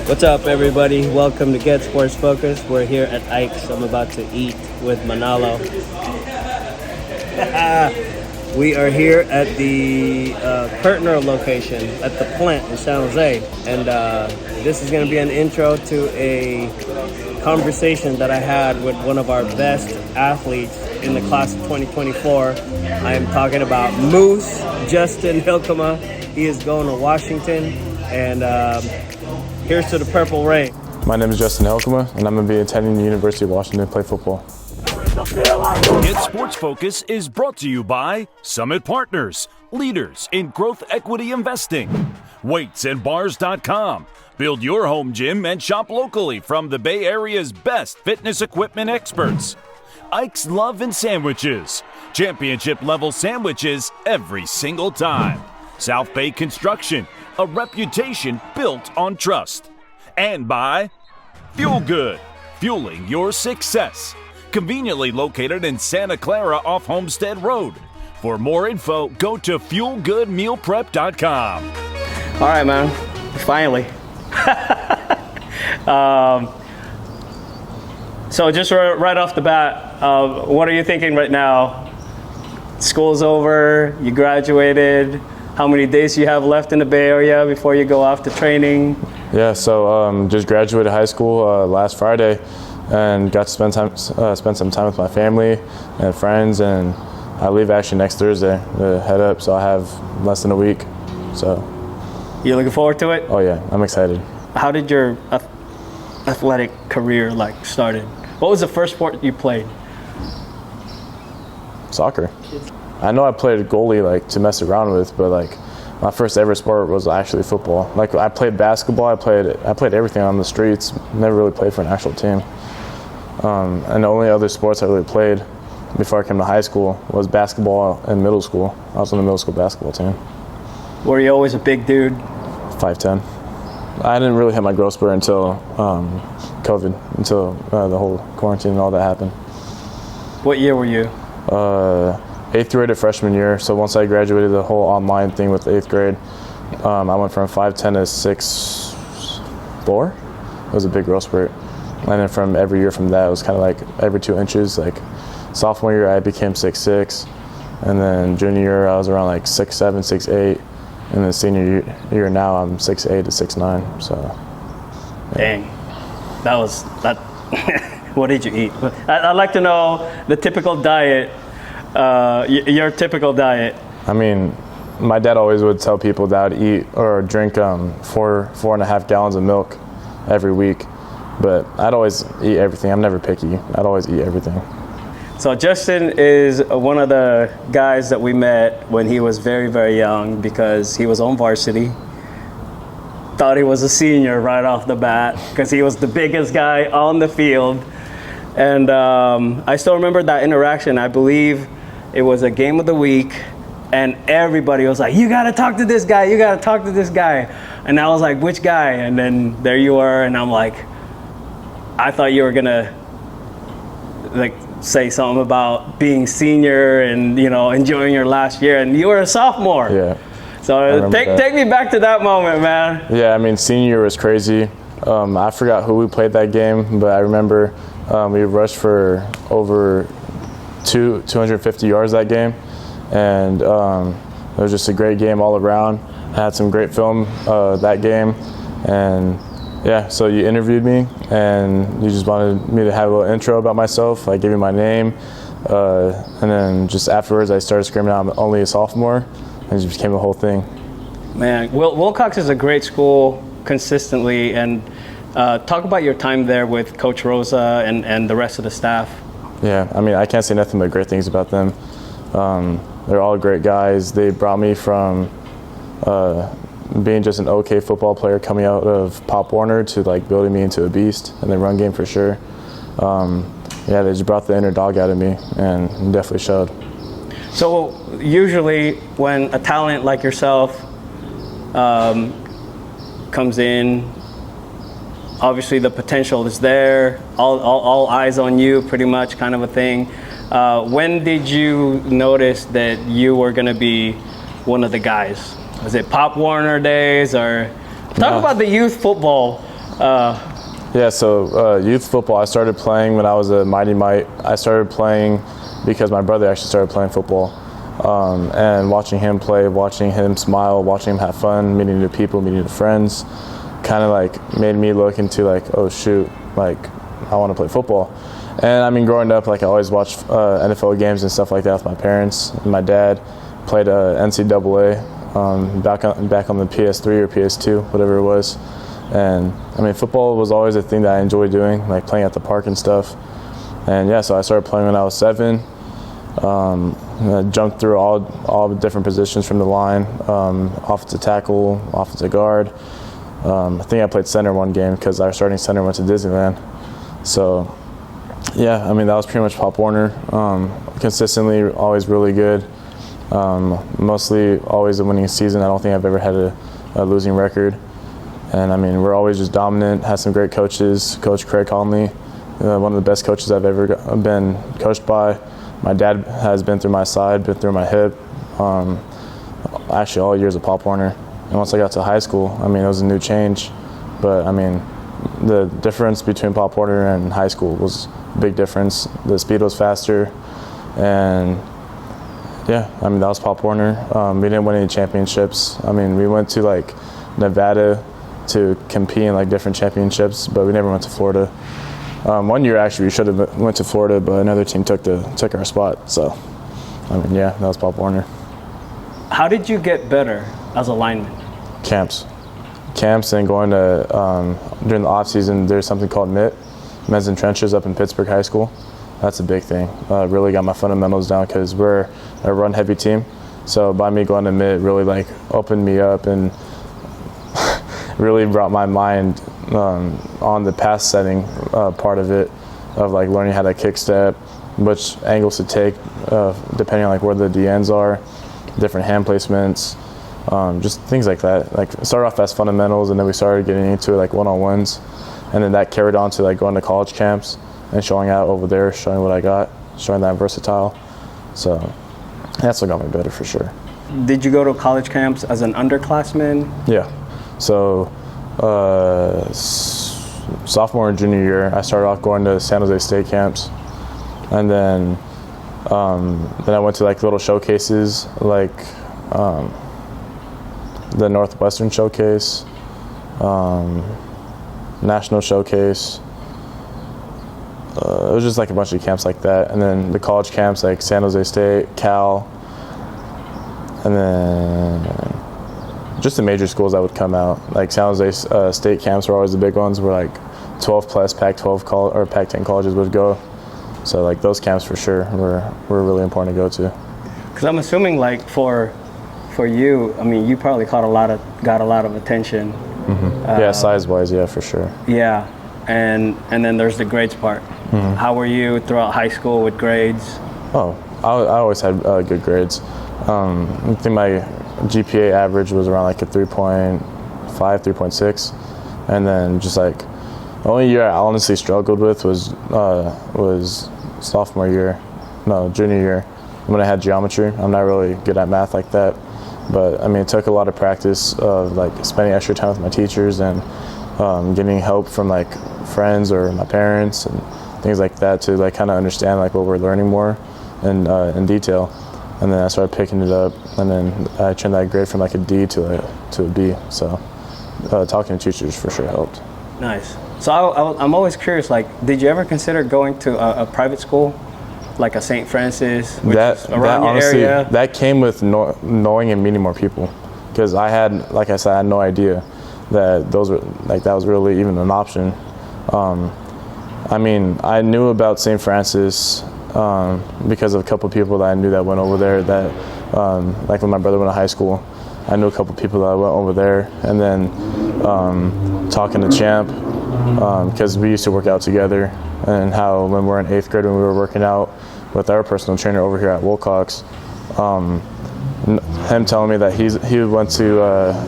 What's up, everybody? Welcome to GetSportsFocus. We're here at Ike's. I'm about to eat with Manalo. We are here at the Kurtner location at the plant in San Jose. And this is going to be an intro to a conversation that I had with one of our best athletes in the class of 2024. I am talking about Moose, Justin Hylkema. He is going to Washington. And here's to the Purple Rain. My name is Justin Hylkeman, and I'm going to be attending the University of Washington to play football. GetSportsFocus is brought to you by Summit Partners, leaders in growth equity investing. WeightsandBars.com. Build your home gym and shop locally from the Bay Area's best fitness equipment experts. Ike's Love and Sandwiches. Championship-level sandwiches every single time. South Bay Construction. A reputation built on trust. And by Fuel Good, fueling your success. Conveniently located in Santa Clara off Homestead Road. For more info, go to fuelgoodmealprep.com. All right, man. Finally. So just right off the bat, what are you thinking right now? School's over, you graduated. How many days do you have left in the Bay Area before you go off to training? Yeah, so just graduated high school last Friday and got to spend some time with my family and friends, and I leave actually next Thursday to head up, so I have less than a week. So you looking forward to it? Oh yeah, I'm excited. How did your athletic career started? What was the first sport you played? Soccer. I know I played goalie to mess around with, but my first ever sport was actually football. I played basketball, I played everything on the streets, never really played for an actual team. And the only other sports I really played before I came to high school was basketball in middle school. I was on the middle school basketball team. Were you always a big dude? 5'10". I didn't really hit my growth spurt until COVID, until the whole quarantine and all that happened. What year were you? 8th grade to freshman year. So once I graduated the whole online thing with 8th grade, I went from 5'10" to 6'4". It was a big growth spurt. And then from every year from that, it was kind of every 2 inches. Sophomore year, I became 6'6". And then junior year, I was around 6'7", 6'8". And then senior year now, I'm 6'8" to 6'9". So, yeah. Dang, that was that. What did you eat? I'd like to know the typical diet. Your typical diet. I mean, my dad always would tell people that I'd eat or drink 4.5 gallons of milk every week, but I'd always eat everything. I'm never picky. I'd always eat everything. So Justin is one of the guys that we met when he was very, very young, because he was on varsity. Thought he was a senior right off the bat because he was the biggest guy on the field. And I still remember that interaction. I believe it was a game of the week, and everybody was like, you got to talk to this guy, you got to talk to this guy. And I was like, which guy? And then there you were, and I'm like, I thought you were going to say something about being senior and, enjoying your last year, and you were a sophomore. Yeah. So take me back to that moment, man. Yeah, I mean, senior year was crazy. I forgot who we played that game, but I remember we rushed for over 250 yards that game, and it was just a great game all around. I had some great film that game, and yeah, so you interviewed me, and you just wanted me to have a little intro about myself. I gave you my name, and then just afterwards I started screaming out, I'm only a sophomore, and it just became a whole thing. Man, Wilcox is a great school consistently, and talk about your time there with Coach Rosa and the rest of the staff. Yeah, I mean, I can't say nothing but great things about them. They're all great guys. They brought me from being just an okay football player coming out of Pop Warner to building me into a beast, and the run game for sure. Yeah, they just brought the inner dog out of me, and it definitely showed. So usually when a talent like yourself comes in, obviously the potential is there, all eyes on you pretty much kind of a thing. When did you notice that you were going to be one of the guys? Was it Pop Warner days, or talk about the youth football Yeah, so youth football, I started playing when I was a Mighty Mite. I started playing because my brother actually started playing football. And watching him play, watching him smile, watching him have fun, meeting new people, meeting new friends, kind of like made me look into like, oh shoot, like I want to play football. And I mean, growing up, like I always watched NFL games and stuff like that with my parents. And my dad played NCAA back on the PS3 or PS2, whatever it was. And I mean, football was always a thing that I enjoyed doing, like playing at the park and stuff. And yeah, so I started playing when I was 7. I jumped through all the different positions from the line, offensive tackle, offensive guard. I think I played center one game because our starting center went to Disneyland. So yeah, I mean, that was pretty much Pop Warner. Consistently, always really good. Mostly always a winning season. I don't think I've ever had a losing record. And I mean, we're always just dominant, had some great coaches. Coach Craig Conley, one of the best coaches I've ever been coached by. My dad has been through my side, been through my hip, actually all years of Pop Warner. And once I got to high school, I mean, it was a new change. But I mean, the difference between Pop Warner and high school was a big difference. The speed was faster. And yeah, I mean, that was Pop Warner. We didn't win any championships. I mean, we went to like Nevada to compete in like different championships, but we never went to Florida. One year actually we should have went to Florida, but another team took our spot. So I mean, yeah, that was Pop Warner. How did you get better as a lineman? Camps and going to during the off season. There's something called MIT, Men's in Trenches, up in Pittsburgh High School. That's a big thing. Really got my fundamentals down because we're a run heavy team. So by me going to MIT really like opened me up and really brought my mind on the pass setting part of it, of like learning how to kick step, which angles to take, depending on like where the DNs are, different hand placements, just things like that. Like started off as fundamentals, and then we started getting into like one-on-ones, and then that carried on to like going to college camps and showing out over there, showing what I got, showing that I'm versatile. So that's what got me better for sure. Did you go to college camps as an underclassman? Yeah. So sophomore and junior year, I started off going to San Jose State camps, and then I went to like little showcases, like the Northwestern Showcase, National Showcase. It was just like a bunch of camps like that, and then the college camps like San Jose State, Cal, and then just the major schools that would come out. Like San Jose State camps were always the big ones, where like 12 plus Pac-12 or Pac-10 colleges would go. So like those camps for sure were really important to go to. Because I'm assuming like for you, I mean, you probably got a lot of attention. Mm-hmm. Yeah, size-wise, yeah, for sure. Yeah, and then there's the grades part. Mm-hmm. How were you throughout high school with grades? Oh, I always had good grades. I think my GPA average was around like a 3.5, 3.6, and then just like the only year I honestly struggled with was junior year, when I had geometry. I'm not really good at math like that, but I mean, it took a lot of practice of like spending extra time with my teachers and getting help from like friends or my parents and things like that to like kind of understand like what we're learning more and in detail. And then I started picking it up, and then I turned that grade from like a D to a B. So talking to teachers for sure helped. Nice. So I'm always curious, like, did you ever consider going to a private school, like a St. Francis, which is around your honestly, area? That came with knowing and meeting more people, because I had, like I said, I had no idea that that was really even an option. I mean, I knew about St. Francis because of a couple of people that I knew that went over there. That like when my brother went to high school, I knew a couple of people that went over there, and then talking to Champ, because we used to work out together, and how when we were in 8th grade, when we were working out with our personal trainer over here at Wilcox, him telling me that he went to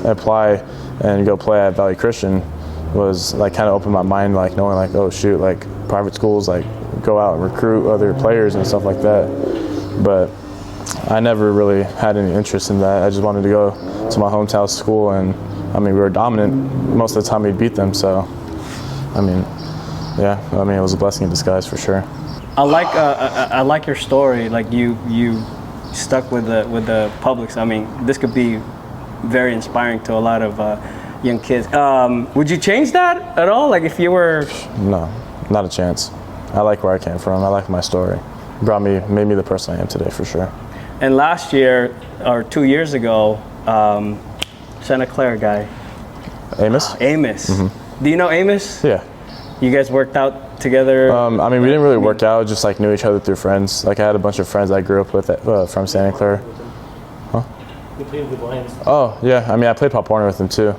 apply and go play at Valley Christian was like kind of opened my mind, like knowing like, oh shoot, like private schools like go out and recruit other players and stuff like that. But I never really had any interest in that. I just wanted to go to my hometown school, and I mean, we were dominant most of the time. We beat them, so I mean, it was a blessing in disguise for sure. I like your story. Like you stuck with the Publix. I mean, this could be very inspiring to a lot of young kids. Would you change that at all? Like if you were? No, not a chance. I like where I came from. I like my story. Made me the person I am today for sure. And last year or 2 years ago, Santa Clara guy. Amos? Amos. Mm-hmm. Do you know Amos? Yeah. You guys worked out together? I mean, we didn't really work out, just like knew each other through friends. Like I had a bunch of friends I grew up with from Santa Clara. Huh? You played with the Lions. Oh, yeah. I mean, I played Pop Warner with him too.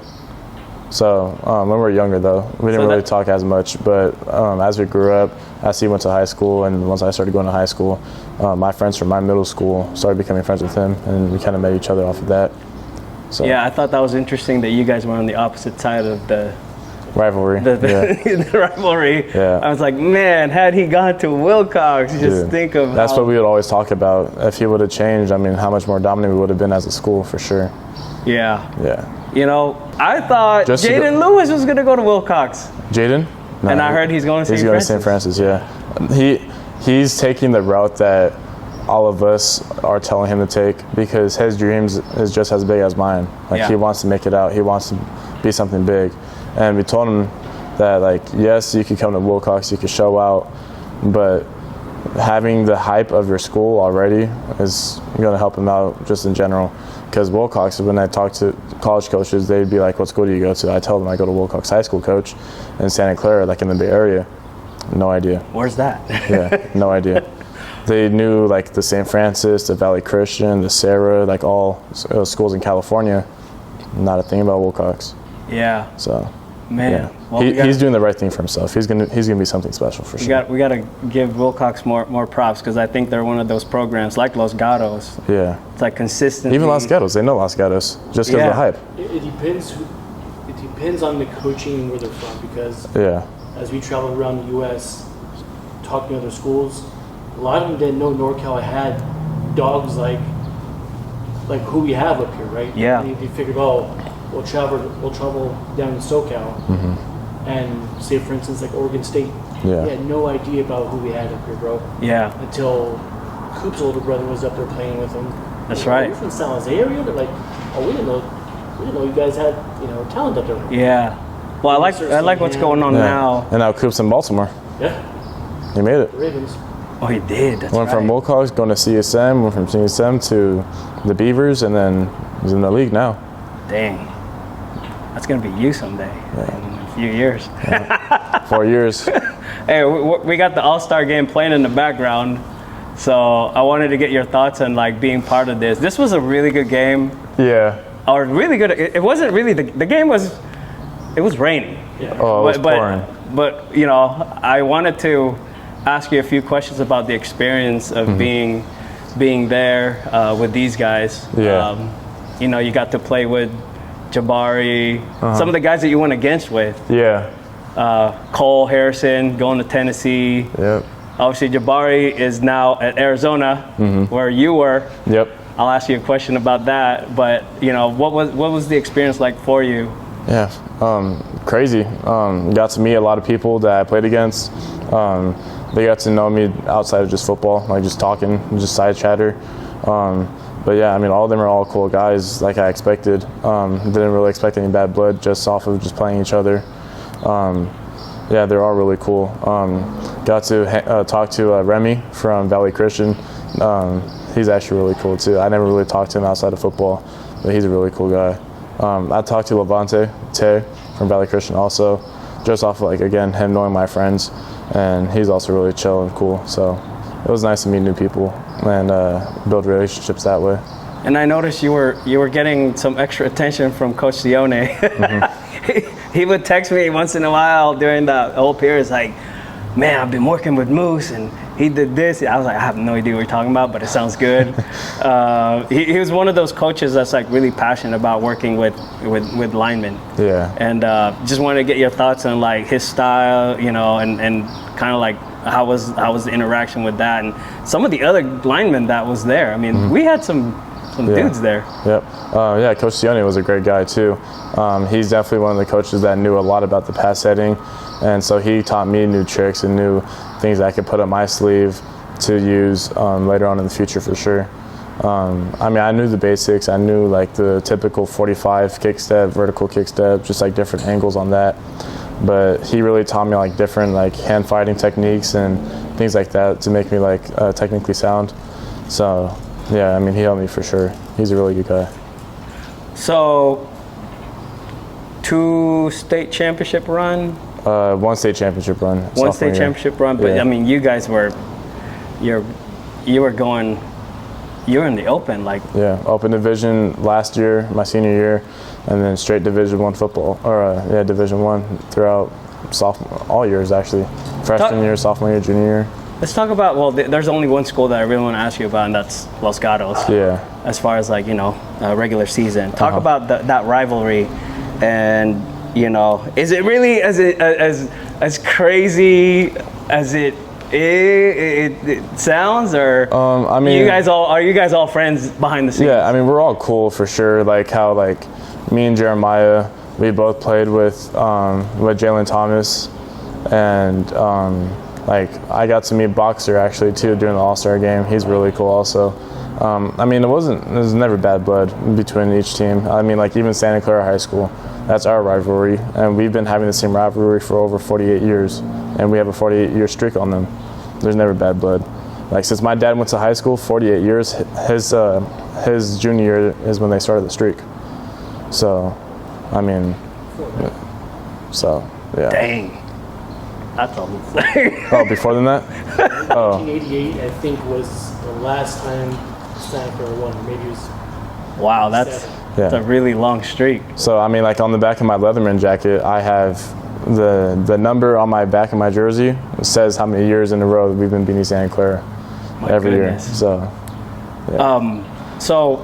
So when we were younger though, we didn't really talk as much, but as we grew up, as he went to high school and once I started going to high school, my friends from my middle school started becoming friends with him and we kind of met each other off of that. So. Yeah, I thought that was interesting that you guys were on the opposite side of the rivalry. The rivalry. Yeah. I was like, man, had he gone to Wilcox, just think of that's what we would always talk about. If he would have changed, I mean, how much more dominant we would have been as a school for sure. Yeah. Yeah. You know, I thought Jaden Lewis was going to go to Wilcox. Jaden? No, and I heard he's going to St. Francis. He's going to St. Francis, yeah. He's taking the route that all of us are telling him to take because his dreams is just as big as mine. Like he wants to make it out. He wants to be something big. And we told him that, like, yes, you could come to Wilcox, you could show out, but having the hype of your school already is going to help him out just in general. Because Wilcox, when I talk to college coaches, they'd be like, what school do you go to? I tell them I go to Wilcox High School, coach, in Santa Clara, like in the Bay Area. No idea. Where's that? Yeah, no idea. They knew like the St. Francis, the Valley Christian, the Sarah, like all schools in California. Not a thing about Wilcox. Yeah. So, man, yeah. Well, he's doing the right thing for himself. He's gonna be something special for sure. We got to give Wilcox more props because I think they're one of those programs like Los Gatos. Yeah. It's like consistent. Even Los Gatos, they know Los Gatos just because of the hype. It depends on the coaching and where they're from because as we travel around the U.S. talking to other schools, a lot of them didn't know NorCal had dogs like who we have up here, right? Yeah. And they figured, we'll travel down to SoCal and say, for instance, like Oregon State. Yeah. We had no idea about who we had up here, bro. Yeah. Until Coop's older brother was up there playing with him. That's right. You're from San Jose area? They're like, we didn't know you guys had talent up there. Yeah. Well, I like what's going on now. And now Coop's in Baltimore. Yeah. He made it. The Ravens. Oh, he did. That's went from Wilcox, going to CSM, went from CSM to the Beavers, and then he's in the league now. Dang. That's going to be you someday in a few years. 4 years. Hey, we got the All-Star game playing in the background, so I wanted to get your thoughts on like being part of this. This was a really good game. Yeah. Or really good. It wasn't really the game was. It was raining. Yeah. Oh, it was pouring. But I wanted to ask you a few questions about the experience of being there with these guys. Yeah. You got to play with Jabari, some of the guys that you went against with. Yeah. Cole Harrison going to Tennessee. Yep. Obviously, Jabari is now at Arizona, where you were. Yep. I'll ask you a question about that. But what was the experience like for you? Yeah. Crazy. Got to meet a lot of people that I played against. They got to know me outside of just football, like just talking, just side chatter. But yeah, I mean, all of them are all cool guys, like I expected. Didn't really expect any bad blood just off of just playing each other. Yeah, they're all really cool. Got to talk to Remy from Valley Christian. He's actually really cool too. I never really talked to him outside of football, but he's a really cool guy. I talked to Levante Tay from Valley Christian also, just off of, again, him knowing my friends, and he's also really chill and cool. So it was nice to meet new people and build relationships that way. And I noticed you were getting some extra attention from Coach Sione. He would text me once in a while during the whole period. It's like, man, I've been working with Moose and he did this. I was like, I have no idea what you're talking about, but it sounds good. He was one of those coaches that's like really passionate about working with linemen. Yeah. And just wanted to get your thoughts on like his style, and kind of like how was the interaction with that and some of the other linemen that was there. I mean, we had some dudes there. Yep. Yeah, Coach Signee was a great guy too. He's definitely one of the coaches that knew a lot about the pass setting, and so he taught me new tricks and new things I could put up my sleeve to use later on in the future for sure. I mean, I knew the basics. I knew like the typical 45 kick step, vertical kick step, just like different angles on that. But he really taught me like different like hand fighting techniques and things like that to make me like technically sound. So yeah, I mean, he helped me for sure. He's a really good guy. So 2 state championship run? 1 state championship run. 1 state championship run, but yeah. I mean, you guys were, you were in the open, like. Yeah, open division last year, my senior year, and then straight Division I football, or Division I throughout all years actually. Freshman year, sophomore year, junior year. Let's talk about, well, there's only one school that I really want to ask you about, and that's Los Gatos. Yeah. As far as like, regular season. Talk about that rivalry, and, is it really as crazy as it sounds, or I mean, are you guys all friends behind the scenes? Yeah, I mean, we're all cool for sure. Like how like me and Jeremiah, we both played with Jalen Thomas, and like I got to meet Boxer actually too during the All-Star game. He's really cool also. I mean, it was never bad blood between each team. I mean, like even Santa Clara High School, that's our rivalry, and we've been having the same rivalry for over 48 years, and we have a 48-year streak on them. There's never bad blood. Like since my dad went to high school, 48 years, his junior year is when they started the streak. So, I mean, yeah. Dang. That's almost. Oh, before than that? 1988, I think, was the last time Santa Clara won. Maybe it was. Wow, that's a really long streak. So, I mean, like on the back of my Leatherman jacket, I have the number on my back of my jersey. It says how many years in a row we've been beating Santa Clara every year. So, yeah. So,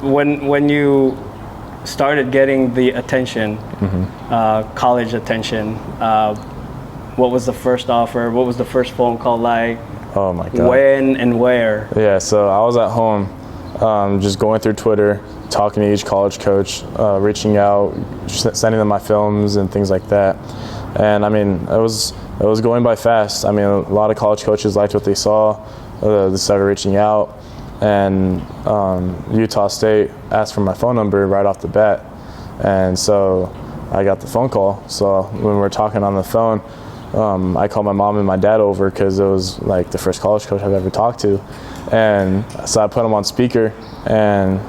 when you started getting the attention, college attention, what was the first offer? What was the first phone call like? Oh my God. When and where? Yeah, so I was at home, just going through Twitter, talking to each college coach, reaching out, sending them my films and things like that. And I mean, it was going by fast. I mean, a lot of college coaches liked what they saw. They started reaching out, and Utah State asked for my phone number right off the bat. And so I got the phone call. So when we were talking on the phone, I called my mom and my dad over because it was like the first college coach I've ever talked to. And so I put him on speaker, and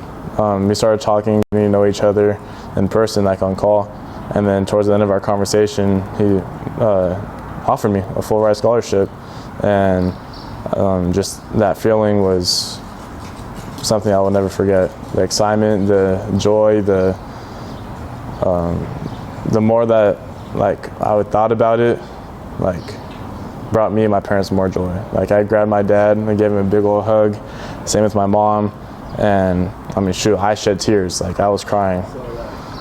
we started talking, getting to know each other in person, like on call. And then towards the end of our conversation, he offered me a full ride scholarship. And just that feeling was something I will never forget. The excitement, the joy, the more that like I would thought about it, like brought me and my parents more joy. Like I grabbed my dad and I gave him a big old hug. Same with my mom, and I mean, shoot, I shed tears. Like I was crying.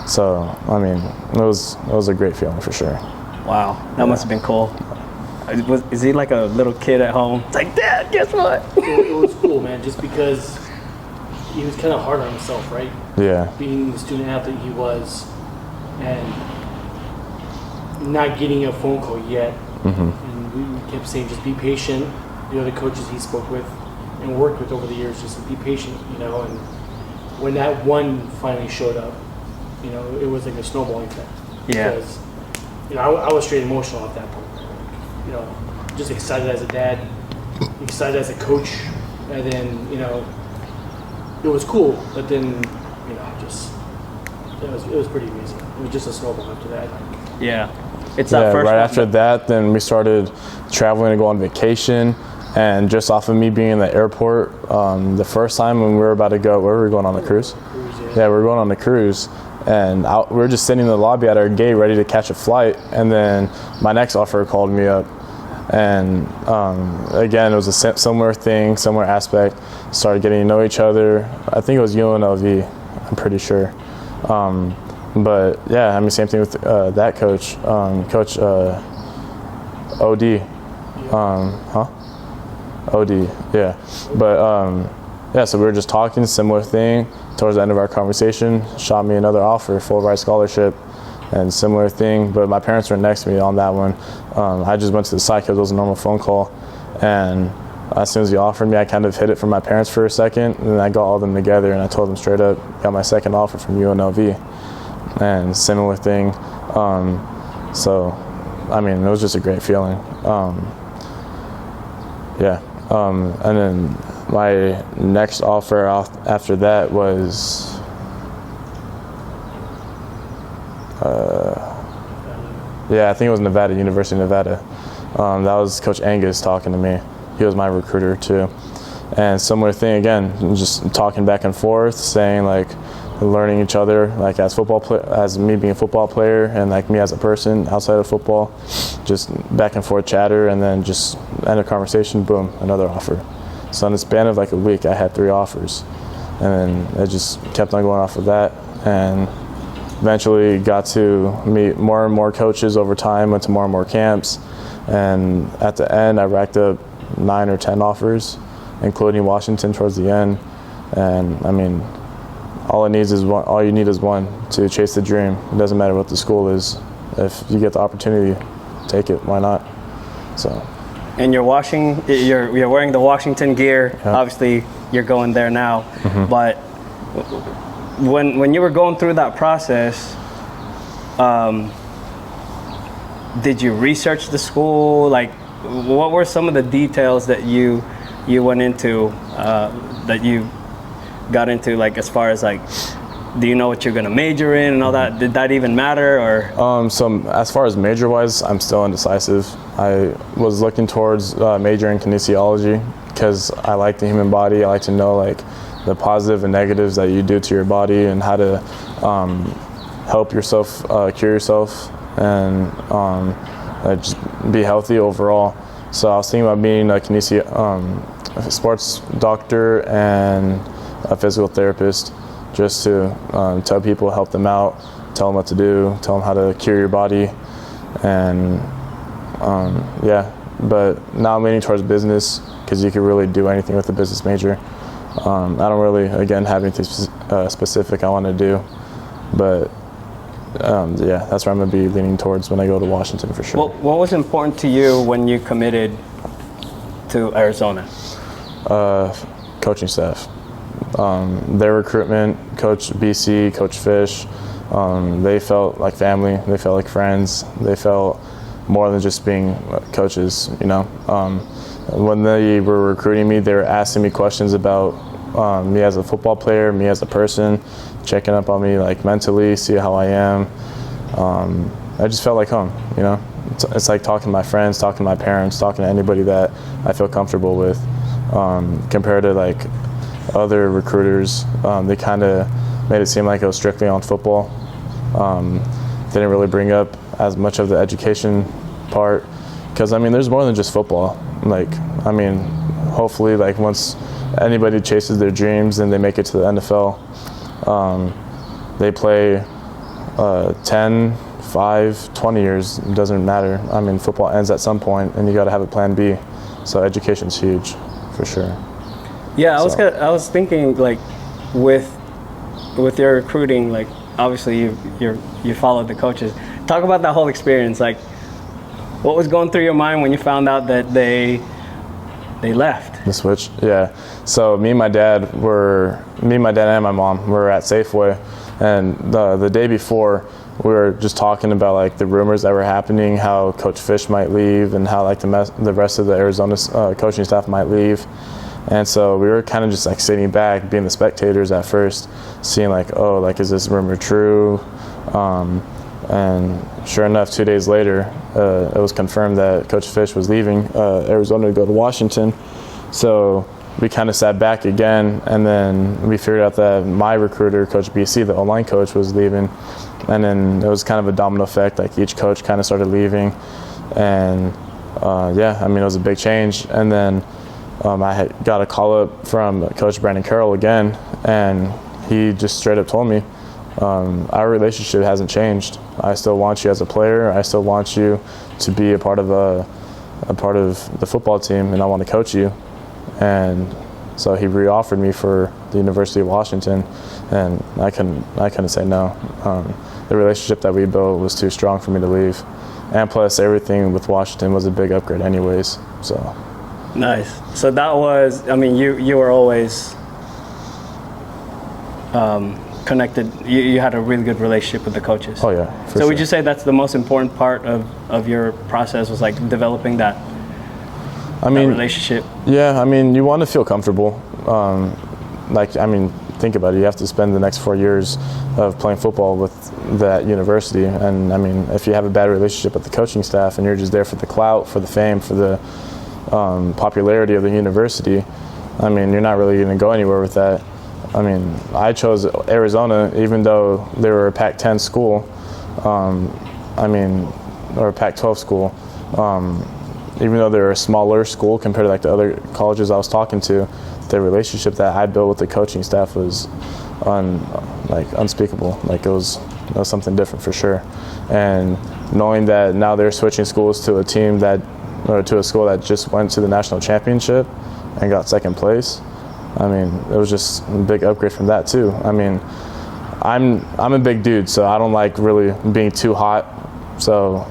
So I mean, it was a great feeling for sure. Wow, that must have been cool. Is he like a little kid at home? It's like, Dad, guess what? It was cool, man. Just because he was kind of hard on himself, right? Yeah. Being the student athlete he was, and not getting a phone call yet. And we kept saying, just be patient. The other coaches he spoke with and worked with over the years, just be patient, And when that one finally showed up, it was like a snowballing effect. Yeah. Because, I was straight emotional at that point. Just excited as a dad, excited as a coach, and then, it was cool, but then, it was pretty amazing. It was just a snowball after that. Yeah. It's that first right after that, then we started traveling to go on vacation, and just off of me being in the airport, the first time when we were about to go, where were we going on the cruise? Yeah, we were going on the cruise, and we were just sitting in the lobby at our gate ready to catch a flight, and then my next offer called me up, and again, it was a similar thing, similar aspect. Started getting to know each other. I think it was UNLV, I'm pretty sure. But yeah, I mean, same thing with that coach, Coach OD, OD, yeah. But Yeah, so we were just talking, similar thing. Towards the end of our conversation, shot me another offer, full ride scholarship, and similar thing. But my parents were next to me on that one. I just went to the side because it was a normal phone call. And as soon as he offered me, I kind of hid it from my parents for a second, and then I got all of them together, and I told them straight up, got my second offer from UNLV. And similar thing. So, I mean, it was just a great feeling. And then my next offer after that was I think it was Nevada, University of Nevada. That was Coach Angus talking to me. He was my recruiter too. And similar thing again, just talking back and forth, saying like, learning each other, like as me being a football player and like me as a person outside of football, just back and forth chatter, and then just end of conversation, boom, another offer. So in the span of like a week, I had 3 offers, and then it just kept on going off of that, and eventually got to meet more and more coaches over time, went to more and more camps, and at the end, I racked up 9 or 10 offers, including Washington towards the end. And I mean, all you need is one to chase the dream. It doesn't matter what the school is. If you get the opportunity, take it. Why not? So. And you're wearing the Washington gear. Yeah. Obviously, you're going there now. Mm-hmm. But when you were going through that process, did you research the school? Like, what were some of the details that you went into, that you got into, like, as far as like, do you know what you're gonna major in and all that? Did that even matter, or? So as far as major wise, I'm still indecisive. I was looking towards majoring in kinesiology because I like the human body. I like to know like the positive and negatives that you do to your body and how to help yourself cure yourself and just be healthy overall. So I was thinking about being a sports doctor and a physical therapist, just to tell people, help them out, tell them what to do, tell them how to cure your body, and but now I'm leaning towards business because you can really do anything with a business major. I don't really, again, have anything specific I want to do, but that's where I'm going to be leaning towards when I go to Washington for sure. What was important to you when you committed to Arizona? Coaching staff. Their recruitment, Coach BC, Coach Fish, they felt like family, they felt like friends, they felt more than just being coaches, you know. When they were recruiting me, they were asking me questions about me as a football player, me as a person, checking up on me like mentally, see how I am. I just felt like home, you know. It's like talking to my friends, talking to my parents, talking to anybody that I feel comfortable with, compared to like other recruiters. They kind of made it seem like it was strictly on football. Didn't really bring up as much of the education part, because I mean, there's more than just football. Like, I mean, hopefully, like once anybody chases their dreams and they make it to the NFL, they play 10, 5, 20 years, it doesn't matter. I mean, football ends at some point, and you got to have a plan B. So education's huge, for sure. Yeah, I was thinking, like, with your recruiting, like, obviously you followed the coaches. Talk about that whole experience. Like, what was going through your mind when you found out that they left? The switch, yeah. So me and my dad and my mom were at Safeway, and the day before we were just talking about like the rumors that were happening, how Coach Fish might leave, and how like the rest of the Arizona coaching staff might leave. And so we were kind of just like sitting back, being the spectators at first, seeing like, oh, like, is this rumor true? And sure enough, 2 days later, it was confirmed that Coach Fish was leaving Arizona to go to Washington. So we kind of sat back again, and then we figured out that my recruiter, Coach BC, the online coach, was leaving. And then it was kind of a domino effect, like each coach kind of started leaving. And I mean, it was a big change. And then I had got a call up from Coach Brandon Carroll again, and he just straight up told me, our relationship hasn't changed. I still want you as a player. I still want you to be a part of the football team, and I want to coach you. And So he re-offered me for the University of Washington, and I couldn't say no. The relationship that we built was too strong for me to leave, and plus everything with Washington was a big upgrade anyways. So nice. So that was, I mean, you were always connected. You had a really good relationship with the coaches. Oh yeah. So would you say that's the most important part of your process, was like developing that relationship? Yeah, I mean, you want to feel comfortable. Think about it. You have to spend the next 4 years of playing football with that university, and I mean, if you have a bad relationship with the coaching staff and you're just there for the clout, for the fame, for the popularity of the university, I mean, you're not really going to go anywhere with that. I mean, I chose Arizona even though they were a Pac-10 school, or a Pac-12 school. Even though they're a smaller school compared to like the other colleges I was talking to, the relationship that I built with the coaching staff was unspeakable. Like it was something different for sure. And knowing that now they're switching schools to a school that just went to the national championship and got second place, I mean, it was just a big upgrade from that too. I mean, I'm a big dude, so I don't like really being too hot. So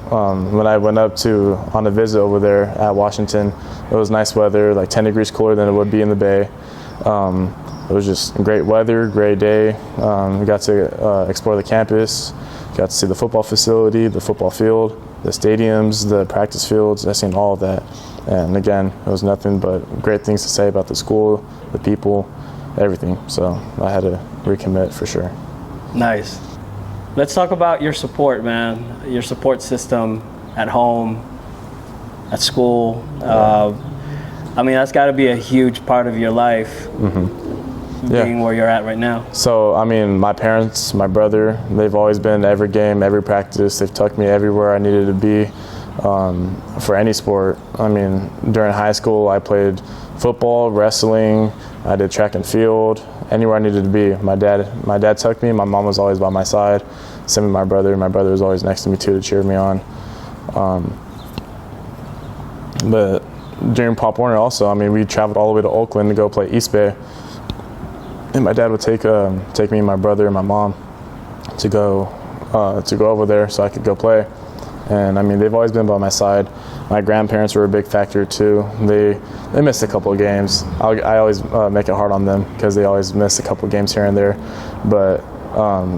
when I went up on a visit over there at Washington, it was nice weather, like 10 degrees cooler than it would be in the Bay. It was just great weather, great day. We got to explore the campus, got to see the football facility, the football field, the stadiums, the practice fields. I seen all of that. And again, it was nothing but great things to say about the school, the people, everything. So I had to recommit for sure. Nice. Let's talk about your support, man. Your support system at home, at school. I mean, that's got to be a huge part of your life, being where you're at right now. So, I mean, my parents, my brother, they've always been to every game, every practice. They've tucked me everywhere I needed to be for any sport. I mean, during high school, I played football, wrestling, I did track and field, anywhere I needed to be. My dad tucked me. My mom was always by my side. Same with my brother. My brother was always next to me too to cheer me on. But during Pop Warner also, I mean, we traveled all the way to Oakland to go play East Bay, and my dad would take me and my brother and my mom to go over there so I could go play. And I mean, they've always been by my side. My grandparents were a big factor too. They missed a couple of games. I always make it hard on them because they always miss a couple of games here and there, but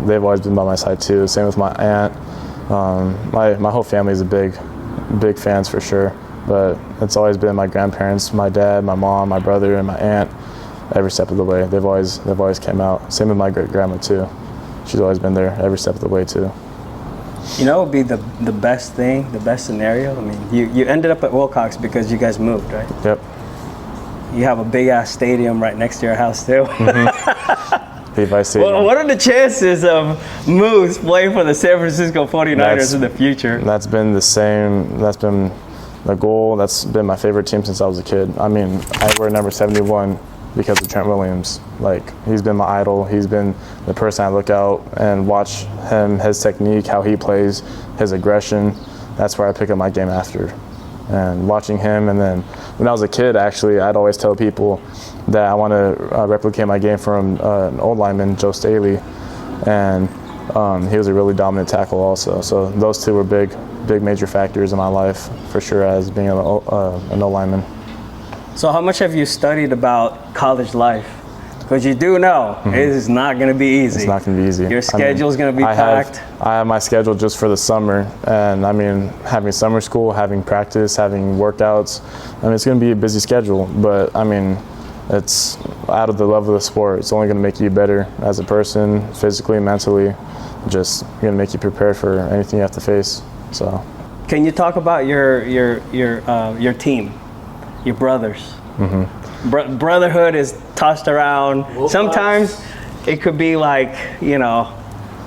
they've always been by my side too. Same with my aunt. My whole family is big fans for sure. But it's always been my grandparents, my dad, my mom, my brother, and my aunt. Every step of the way, they've always came out. Same with my great grandma too. She's always been there every step of the way too. You know, what would be the best thing, the best scenario? I mean, you ended up at Wilcox because you guys moved, right? Yep. You have a big ass stadium right next to your house too. Levi Stadium. Well, what are the chances of Moose playing for the San Francisco 49ers in the future? That's been the same. That's been the goal. That's been my favorite team since I was a kid. I mean, I wear number 71 because of Trent Williams. Like, he's been my idol. He's been the person I look out and watch him, his technique, how he plays, his aggression. That's where I pick up my game after. And watching him, and then when I was a kid, actually, I'd always tell people that I want to replicate my game from an old lineman, Joe Staley, and he was a really dominant tackle also. So those two were big major factors in my life for sure as being an old lineman. So how much have you studied about college life? Because you do know it is not going to be easy. It's not going to be easy. Your schedule is going to be packed. I have my schedule just for the summer, and I mean, having summer school, having practice, having workouts, I mean, it's going to be a busy schedule, but I mean, it's out of the level of the sport. It's only going to make you better as a person, physically, mentally, just going to make you prepared for anything you have to face. So, can you talk about your team, your brothers? Brotherhood is tossed around. Wilcox. Sometimes it could be like, you know,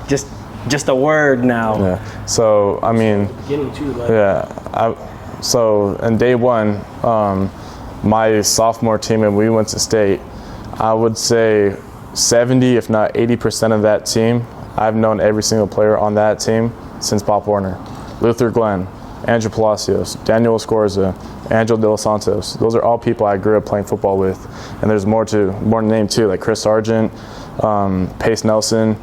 just a word now. Yeah. So I mean, so in day one, my sophomore team, and we went to state, I would say 70, if not 80% of that team, I've known every single player on that team since Pop Warner. Luther Glenn, Andrew Palacios, Daniel Escorza, Angel De Los Santos. Those are all people I grew up playing football with. And there's more to name too, like Chris Sargent, Pace Nelson,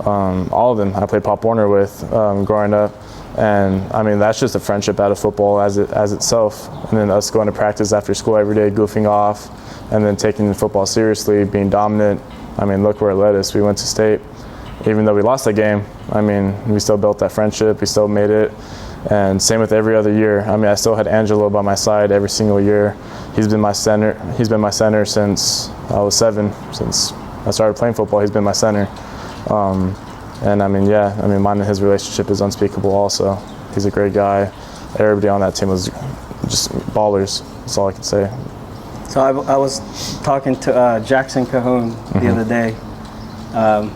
all of them I played Pop Warner with growing up. And I mean, that's just a friendship out of football as itself. And then us going to practice after school every day, goofing off, and then taking football seriously, being dominant. I mean, look where it led us. We went to state. Even though we lost the game, I mean, we still built that friendship. We still made it. And same with every other year. I mean, I still had Angelo by my side every single year. He's been my center. He's been my center since I was 7. Since I started playing football, he's been my center. And I mean, yeah, I mean, mine and his relationship is unspeakable also. He's a great guy. Everybody on that team was just ballers. That's all I can say. So I was talking to Jackson Cahoon the other day.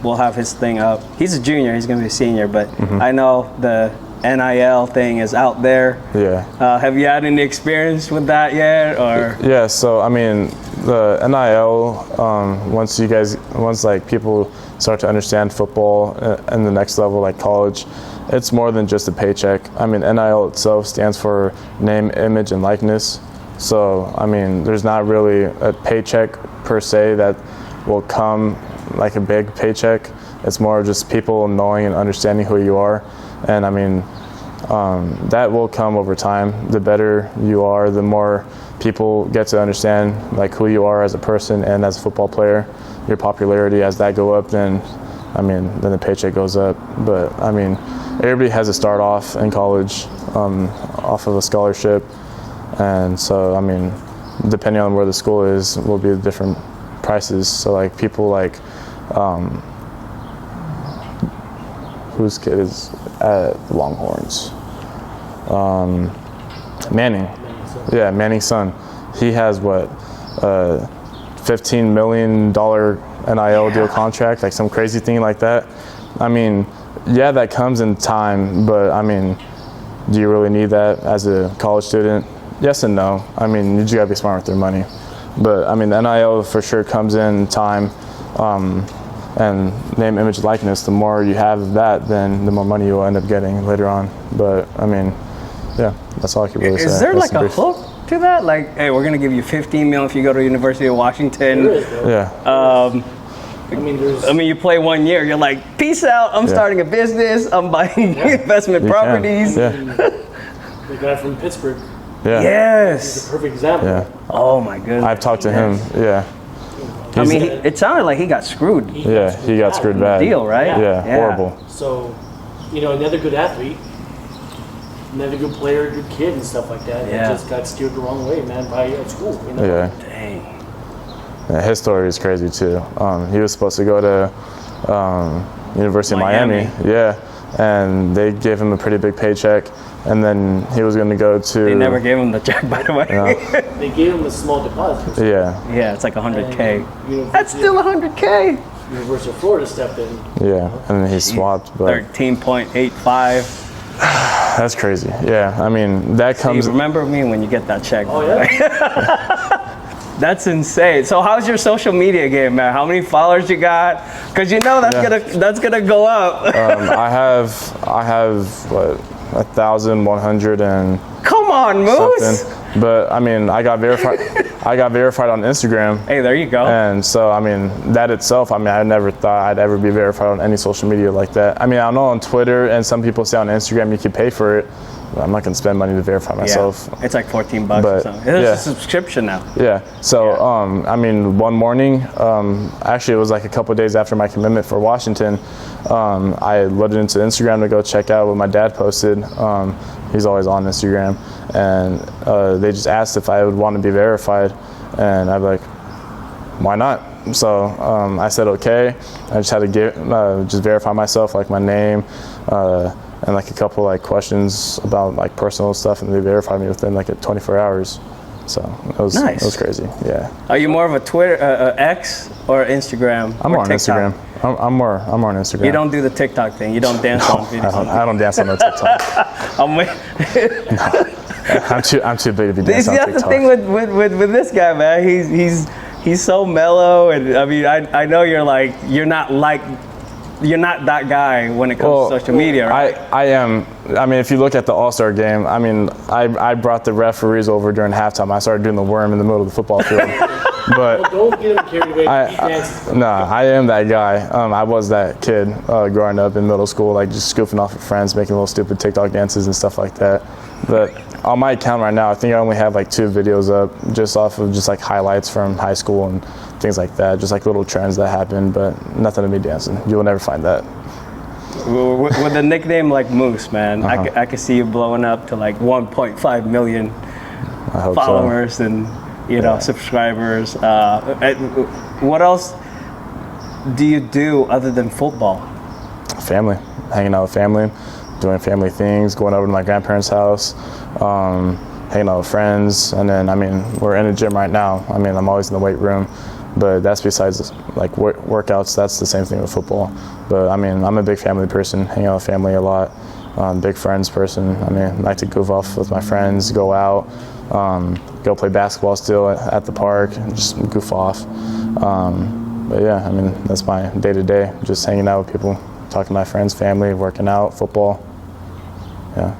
We'll have his thing up. He's a junior. He's going to be a senior, but I know the N.I.L. thing is out there. Yeah. Have you had any experience with that yet, or? Yeah. So I mean, the N.I.L. Once like people start to understand football and the next level, like college, it's more than just a paycheck. I mean, N.I.L. itself stands for name, image, and likeness. So I mean, there's not really a paycheck per se that will come like a big paycheck. It's more just people knowing and understanding who you are. And I mean, that will come over time. The better you are, the more people get to understand like who you are as a person and as a football player. Your popularity, as that go up, then the paycheck goes up. But I mean, everybody has to start off in college off of a scholarship. And so, I mean, depending on where the school is, will be different prices. So like people like, whose kid is at Longhorns? Manning. Yeah, Manning's son. He has what, $15 million NIL deal contract, like some crazy thing like that. I mean, yeah, that comes in time, but I mean, do you really need that as a college student? Yes and no. I mean, you just gotta be smart with your money. But I mean, the NIL for sure comes in time, and name, image, likeness. The more you have of that, then the more money you'll end up getting later on. But I mean, yeah, that's all I can really say. Is there like a hook to that? Like, hey, we're gonna give you $15 million if you go to University of Washington. Yeah. I mean, you play 1 year, you're like, peace out. I'm starting a business. I'm buying investment properties. Yeah. The guy from Pittsburgh. Yeah. Yes. He's a perfect example. Yeah. Oh my goodness. I've talked to him. Yeah. I mean, it sounded like he got screwed. He got screwed bad. Deal, right? Yeah, horrible. So, another good athlete, another good player, good kid and stuff like that. Yeah. It just got steered the wrong way, man, by at school. Yeah. Dang. Yeah, his story is crazy too. He was supposed to go to University of Miami. Yeah, and they gave him a pretty big paycheck, and then he was going to go to. They never gave him the check, by the way. They gave him a small deposit. Yeah. Yeah, it's like $100K. That's still $100K. University of Florida stepped in. Yeah, and then he swapped. But 13.85. That's crazy. Yeah, I mean that comes. Remember me when you get that check. Oh yeah. That's insane. So how's your social media game, man? How many followers you got? Because you know that's gonna go up. I have what, 1,100 and Come on, Moose. something. But I mean, I got verified. I got verified on Instagram. Hey, there you go. And so, I mean, that itself, I mean, I never thought I'd ever be verified on any social media like that. I mean, I know on Twitter and some people say on Instagram you can pay for it. But I'm not going to spend money to verify myself. Yeah. It's like $14 or But, something. There's yeah. a subscription now. Yeah. So, I mean, one morning, actually it was like a couple of days after my commitment for Washington, I loaded into Instagram to go check out what my dad posted. He's always on Instagram. And they just asked if I would want to be verified. And I'd be like, why not? So I said, okay. I just had to just verify myself, like my name, and like a couple like questions about like personal stuff, and they verified me within like 24 hours. So it was Nice. It was crazy. Yeah. Are you more of a Twitter, X, or Instagram? I'm or more on TikTok? Instagram. I'm more on Instagram. You don't do the TikTok thing. You don't dance on videos. I don't dance on no TikTok. I'm too big to be dancing on That's TikTok. the thing with this guy, man. He's so mellow, and I mean, I know you're not like you're not that guy when it comes to social media, right? I am. I mean, if you look at the All-Star game, I mean, I brought the referees over during halftime. I started doing the worm in the middle of the football field. But don't get him carried away. I am that guy. I was that kid growing up in middle school, like just scoofing off with friends, making little stupid TikTok dances and stuff like that. But on my account right now, I think I only have like 2 videos up just off of just like highlights from high school and things like that, just like little trends that happen, but nothing of me dancing. You will never find that. With a nickname like Moose, man, I could see you blowing up to like 1.5 million followers and subscribers. What else do you do other than football? Family, hanging out with family, doing family things, going over to my grandparents' house, hanging out with friends, and then, I mean, we're in a gym right now. I mean, I'm always in the weight room, but that's besides like workouts. That's the same thing with football. But I mean, I'm a big family person, hang out with family a lot, big friends person. I mean, I like to goof off with my friends, go out, go play basketball still at the park, and just goof off. But yeah, I mean, that's my day-to-day, just hanging out with people, talking to my friends, family, working out, football. Yeah.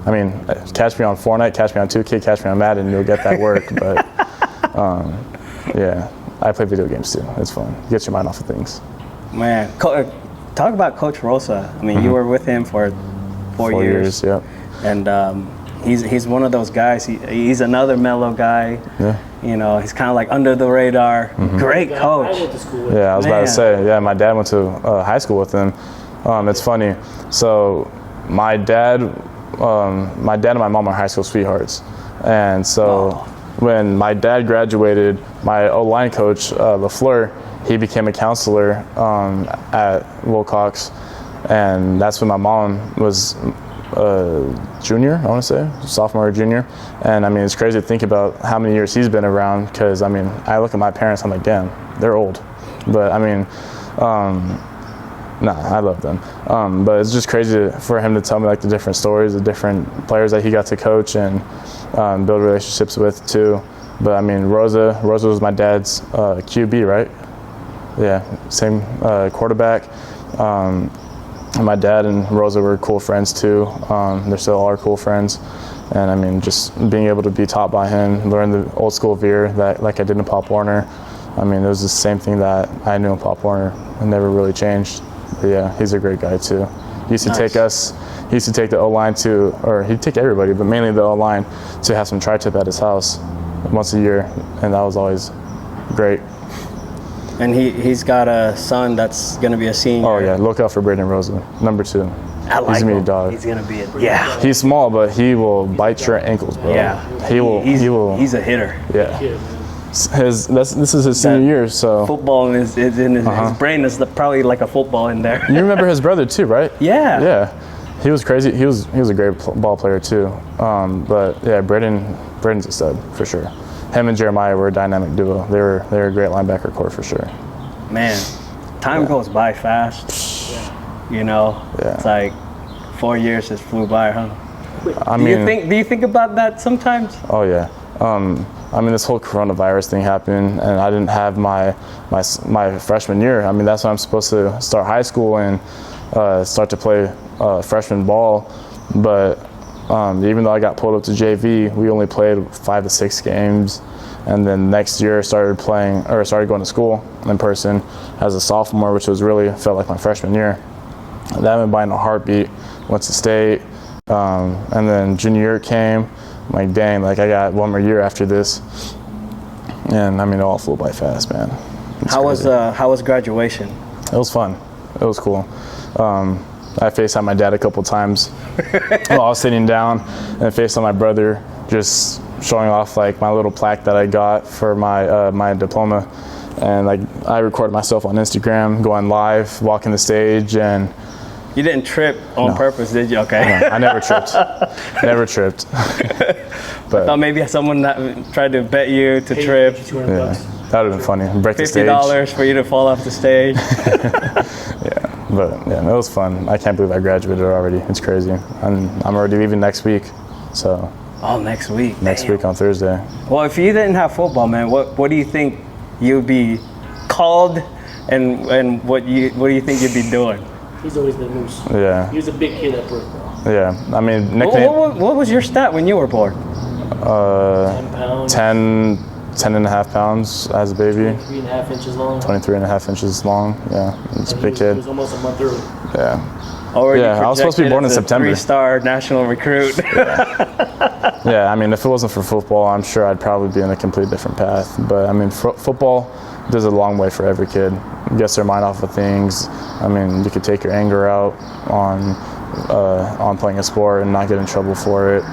I mean, catch me on Fortnite, catch me on 2K, catch me on Madden, you'll get that work. But yeah, I play video games too. It's fun. Gets your mind off of things. Man, talk about Coach Rosa. I mean, you were with him for 4 years. Yep. And he's one of those guys. He's another mellow guy. Yeah. You know, he's kind of like under the radar. Great coach. I went to school with I was about to say, yeah, my dad went to high school with him. It's funny. So my dad and my mom are high school sweethearts. And so when my dad graduated, my O-line coach, LaFleur, he became a counselor at Wilcox. And that's when my mom was junior, I want to say, sophomore or junior. And I mean, it's crazy to think about how many years he's been around, because I mean, I look at my parents, I'm like, damn, they're old. But I mean, I love them. But it's just crazy for him to tell me like the different stories, the different players that he got to coach and build relationships with too. But I mean, Rosa was my dad's QB, right? Yeah, same quarterback. My dad and Rosa were cool friends too. They still are cool friends. And I mean, just being able to be taught by him, learn the old school veer that like I did in Pop Warner. I mean, it was the same thing that I knew in Pop Warner. It never really changed. But yeah, he's a great guy too. He used to take the O-line he'd take everybody, but mainly the O-line to have some tri-tip at his house once a year. And that was always great. And he's got a son that's going to be a senior. Oh, yeah. Look out for Braden Rosa, number 2. I like he's him. Gonna be a dog. He's going to be yeah. He's small, but he will bite your ankles, bro. Yeah. He will. He's a hitter. Yeah. This is his senior year, so. Football is in his brain. Is probably like a football in there. You remember his brother too, right? Yeah. Yeah. He was crazy. He was a great ball player too. But yeah, Braden's a stud for sure. Him and Jeremiah were a dynamic duo. They were a great linebacker core for sure. Man, time goes by fast. You know, it's like 4 years just flew by, huh? Do you think about that sometimes? Oh yeah. I mean, this whole coronavirus thing happened, and I didn't have my freshman year. I mean, that's when I'm supposed to start high school and start to play freshman ball. But even though I got pulled up to JV, we only played 5 to 6 games. And then next year started going to school in person as a sophomore, which felt like my freshman year. That went by in a heartbeat. Went to state, and then junior year came. I'm like, dang, like I got 1 more year after this. And I mean, it all flew by fast, man. How was graduation? It was fun. It was cool. I FaceTimed my dad a couple times while I was sitting down, and FaceTimed my brother, just showing off like my little plaque that I got for my diploma. And like I recorded myself on Instagram, going live, walking the stage, and you didn't trip on purpose, did you? Okay. No, I never tripped. Never tripped. But I thought maybe someone tried to bet you to trip. Yeah, that would have been funny. Break the stage. $50 for you to fall off the stage. Yeah, but yeah, it was fun. I can't believe I graduated already. It's crazy. I'm already leaving next week, so. Oh, next week. Next week on Thursday. Well, if you didn't have football, man, what do you think you'd be called And what do you think you'd be doing? He's always the moose. Yeah. He was a big kid at birth. Yeah. I mean, nickname. What was your stat when you were born? 10 pounds. 10 and a half pounds as a baby. 23.5 inches long. 23.5 inches long. Yeah. It's a big kid. He was almost a month early. Yeah. Already I was supposed to be born in September. 3-star national recruit. Yeah, I mean, if it wasn't for football, I'm sure I'd probably be in a complete different path. But I mean, football does a long way for every kid. It gets their mind off of things. I mean, you could take your anger out on playing a sport and not get in trouble for it.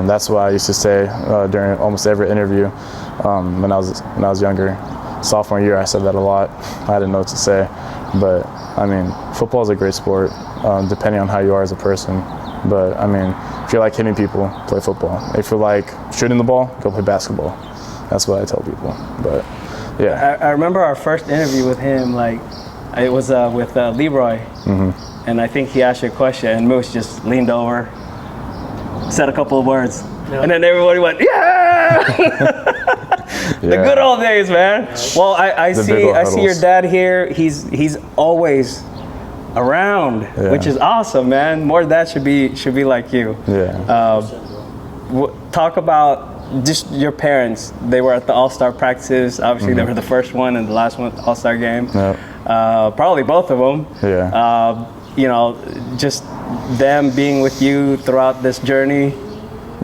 That's what I used to say during almost every interview when I was younger. Sophomore year, I said that a lot. I didn't know what to say, but I mean, football is a great sport, depending on how you are as a person. But I mean, if you like hitting people, play football. If you like shooting the ball, go play basketball. That's what I tell people. But yeah, I remember our first interview with him. Like, it was with Leroy, and I think he asked you a question, and Moose just leaned over, said a couple of words, and then everybody went, "Yeah!" The good old days, man. Well, I see your dad here. He's always around, which is awesome, man. More dads should be like you. Yeah. Talk about just your parents. They were at the All-Star practices. Obviously, they were the first one and the last one All-Star game. Yep. Probably both of them. Yeah. You know, just them being with you throughout this journey.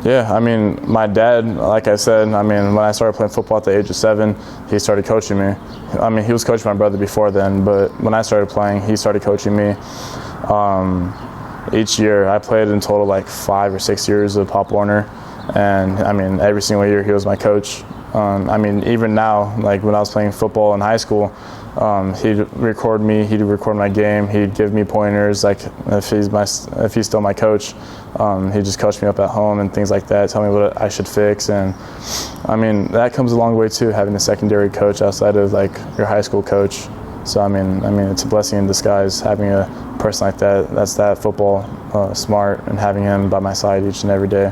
Yeah, I mean, my dad, like I said, I mean, when I started playing football at the age of 7, he started coaching me. I mean, he was coaching my brother before then, but when I started playing, he started coaching me. Each year, I played in total like 5 or 6 years with Pop Warner, and I mean, every single year he was my coach. I mean, even now, like when I was playing football in high school, he'd record me, he'd record my game, he'd give me pointers, like if he's still my coach, he'd just coach me up at home and things like that, tell me what I should fix. And I mean, that comes a long way too, having a secondary coach outside of like your high school coach. So I mean, it's a blessing in disguise having a person like that's that football smart, and having him by my side each and every day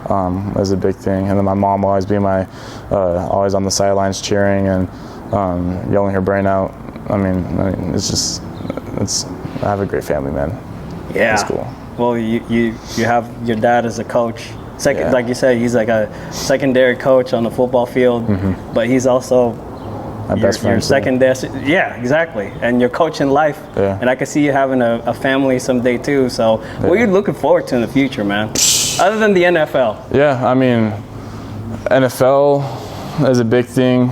was a big thing. And then my mom always being always on the sidelines cheering and yelling her brain out. I mean, I have a great family, man. Yeah. It's cool. Well, you have your dad as a coach. Like you said, he's like a secondary coach on the football field, but he's also my best friend. Your secondary. Yeah, exactly. And you're coaching life. Yeah. And I can see you having a family someday too. So what are you looking forward to in the future, man? Other than the NFL. Yeah, I mean, NFL is a big thing.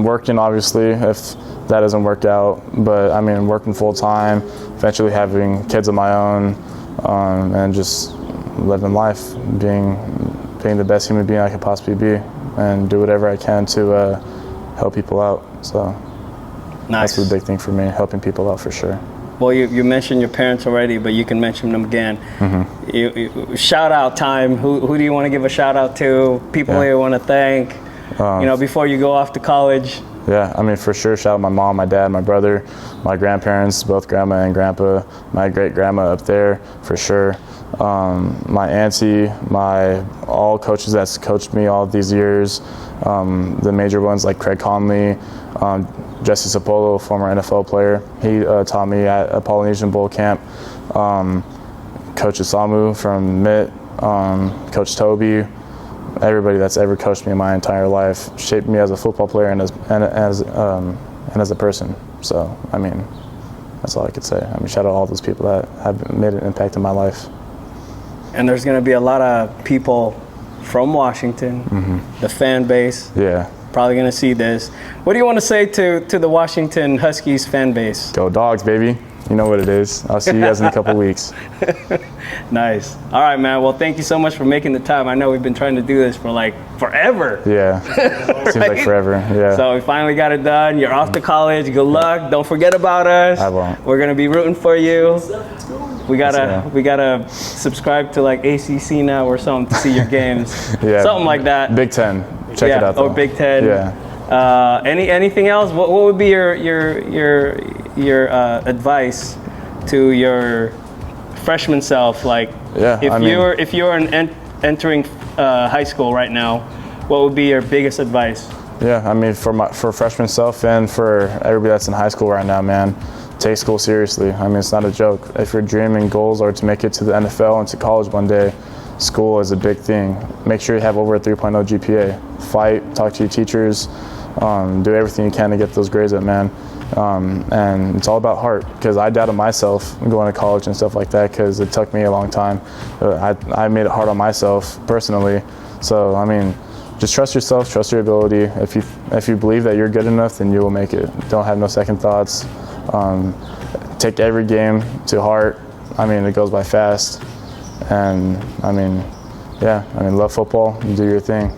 Working, obviously, if that doesn't work out. But, I mean, working full-time, eventually having kids of my own, and just living life, being the best human being I could possibly be, and do whatever I can to help people out. So nice. That's the big thing for me, helping people out for sure. Well, you mentioned your parents already, but you can mention them again. Shout out time. Who do you want to give a shout out to? People you want to thank, before you go off to college? Yeah, I mean, for sure, shout out my mom, my dad, my brother, my grandparents, both grandma and grandpa, my great-grandma up there, for sure. My auntie, all coaches that's coached me all these years, the major ones like Craig Conley, Jesse Sapolo, former NFL player. He taught me at a Polynesian Bowl camp. Coach Isamu from MIT, Coach Toby, everybody that's ever coached me in my entire life, shaped me as a football player and as a person. So, I mean, that's all I could say. I mean, shout out all those people that have made an impact in my life. And there's going to be a lot of people from Washington, the fan base. Yeah. Probably going to see this. What do you want to say to the Washington Huskies fan base? Go Dogs, baby. You know what it is. I'll see you guys in a couple weeks. Nice. All right, man. Well, thank you so much for making the time. I know we've been trying to do this for like forever. Yeah. Seems like forever. Yeah. So we finally got it done. You're off to college. Good luck. Don't forget about us. I won't. We're going to be rooting for you. We gotta subscribe to like ACC now or something to see your games. Yeah. Something like that. Big Ten. Check it out. Though. Or Big Ten. Yeah. Anything else? What would be your advice to your freshman self? Like, if you're entering high school right now, what would be your biggest advice? Yeah, I mean, for freshman self and for everybody that's in high school right now, man, take school seriously. I mean, it's not a joke. If your dream and goals are to make it to the NFL and to college one day, school is a big thing. Make sure you have over a 3.0 GPA. Fight, talk to your teachers, do everything you can to get those grades up, man. And it's all about heart, because I doubted myself going to college and stuff like that because it took me a long time. I made it hard on myself personally. So, I mean, just trust yourself, trust your ability. If you believe that you're good enough, then you will make it. Don't have no second thoughts. Take every game to heart. I mean, it goes by fast. And, I mean, yeah, love football and do your thing.